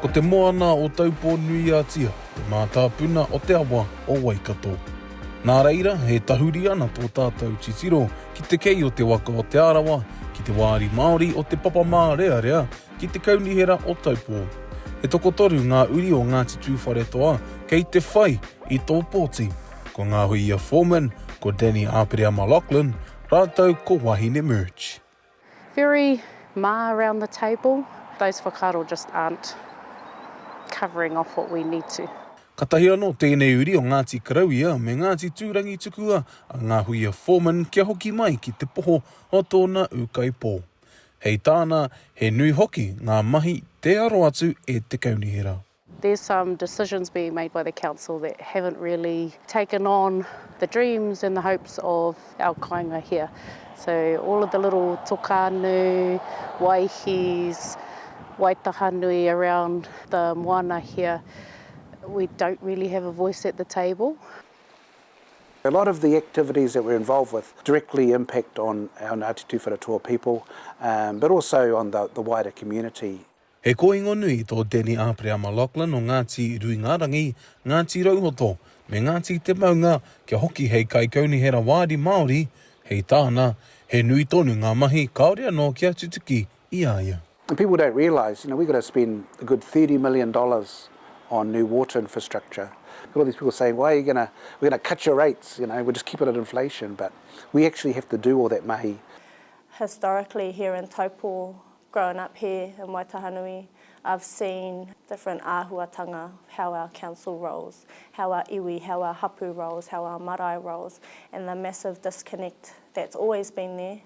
Ko te moana o Taupō nui a tia, te mātāpuna o te awa o Waikato. Nā reira, he tahuri ana tō tātou titiro ki te kei o te waka o te arawa, ki te wāri Māori o te Papamārearea, ki te kaunihera o Taupō. He tokotoru ngā uri o Ngāti Tūwharetoa kei te whai i tō pōti, ko Ngāhuia Foreman, ko Aperahama Loughlin, rātou ko Wahine Murch. Very around the table. Those whakaaro just aren't covering off what we need to. Ka tahi anō tēnei uri o Ngāti Karauia me Ngāti Tūrangi tukua a Ngāhuia Foreman kia hoki mai ki te poho o tōna ukaipō. Hei tāna, he nui hoki ngā mahi te aro atu e te kaunihera. There's some decisions being made by the council that haven't really taken on the dreams and the hopes of our kāinga here. So all of the little tokānu, waihis, waitahanui around the moana here, we don't really have a voice at the table. A lot of the activities that we're involved with directly impact on our Ngāti Tūwharetoa people, but also on the wider community. He koingo nui tō Aperahama Loughlin o Ngāti Ruingarangi, Ngāti Rauhoto, me Ngāti Te Maunga, kia hoki hei kai kaunihera wāri Māori, hei tāna, he nui tonu ngā mahi kaore anō kia tutuki I aia. And people don't realise, we've got to spend a good $30 million on new water infrastructure. All these people saying, why are you we're gonna cut your rates, we'll just keep it at inflation, but we actually have to do all that mahi. Historically here in Taupō, growing up here in Waitahanui, I've seen different āhuatanga, how our council rolls, how our iwi, how our hapū rolls, how our marae rolls, and the massive disconnect that's always been there.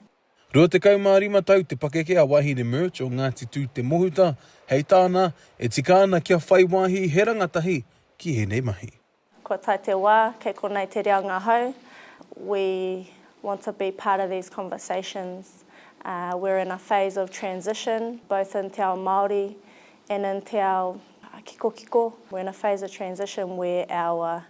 Rua te kaumārima tau te pakeke a Wahine Murch o Ngāti Tū te Mohuta, hei tāna e tika ana kia whai wāhi he rangatahi ki he nei mahi. Ko tai te wā, kei konei te reo ngā hau. We want to be part of these conversations. We're in a phase of transition, both in te ao Māori and in te ao kiko. We're in a phase of transition where our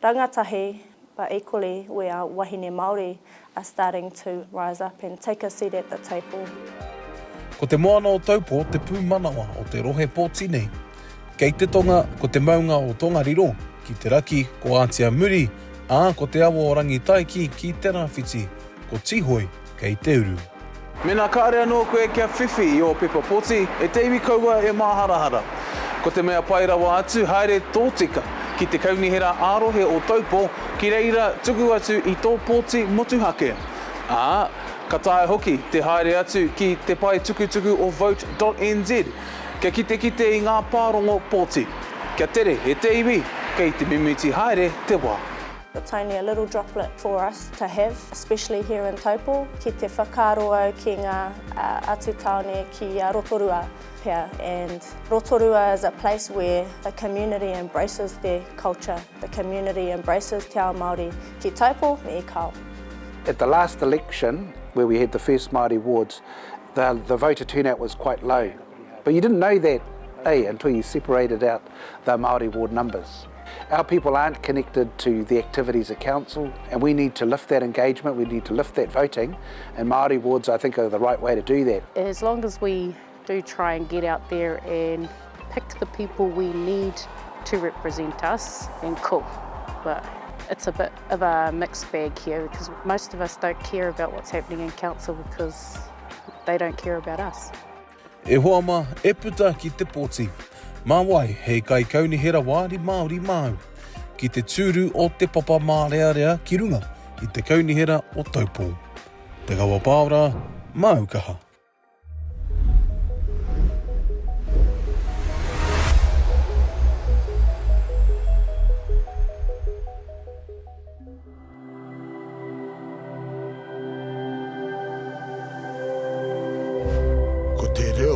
rangatahi, but equally where our wahine Māori are starting to rise up and take a seat at the table. Ko te moana o Taupō, te pūmanawa o te rohe pōti nei. Kei te tonga, ko te maunga o Tongariro, ki te raki, ko Ātia Muri, ko te awa o rangatahi ki te rāwhiti, ko tihoi, kei te uru. Mena kāre anō koe kia whiwhi I o Pepa Poti, e te iwi kaua e māharahara. Ko te mea pai rawa atu, haere tōtika ki te kaunihera ārohe o Taupō, ki reira tuku atu I tō pōti motuhake. Ka tae hoki te haere atu ki te pai tukutuku o vote.nz, kia kite I ngā pārongo pōti. Kia tere, he te iwi, kei te mimiti haere te wā. It's only a little droplet for us to have, especially here in Taupō, ki te whakaaro ki ngā atu taone ki Rotorua pia. And Rotorua is a place where the community embraces their culture, the community embraces te ao Māori ki Taupō me I kao. At the last election, where we had the first Māori wards, the voter turnout was quite low. But you didn't know that, until you separated out the Māori ward numbers. Our people aren't connected to the activities of council, and we need to lift that engagement, we need to lift that voting, and Māori wards, I think, are the right way to do that. As long as we do try and get out there and pick the people we need to represent us, then cool. But it's a bit of a mixed bag here because most of us don't care about what's happening in council because they don't care about us. E hoa ma, e puta ki te pōti. Mā wai, hei kai kaunihera wāri Māori māu. Ki te tūru o te Papamārearea ki runga I te kaunihera o Taupō. Te kaua pāora, mā Aukaha. Ko te reo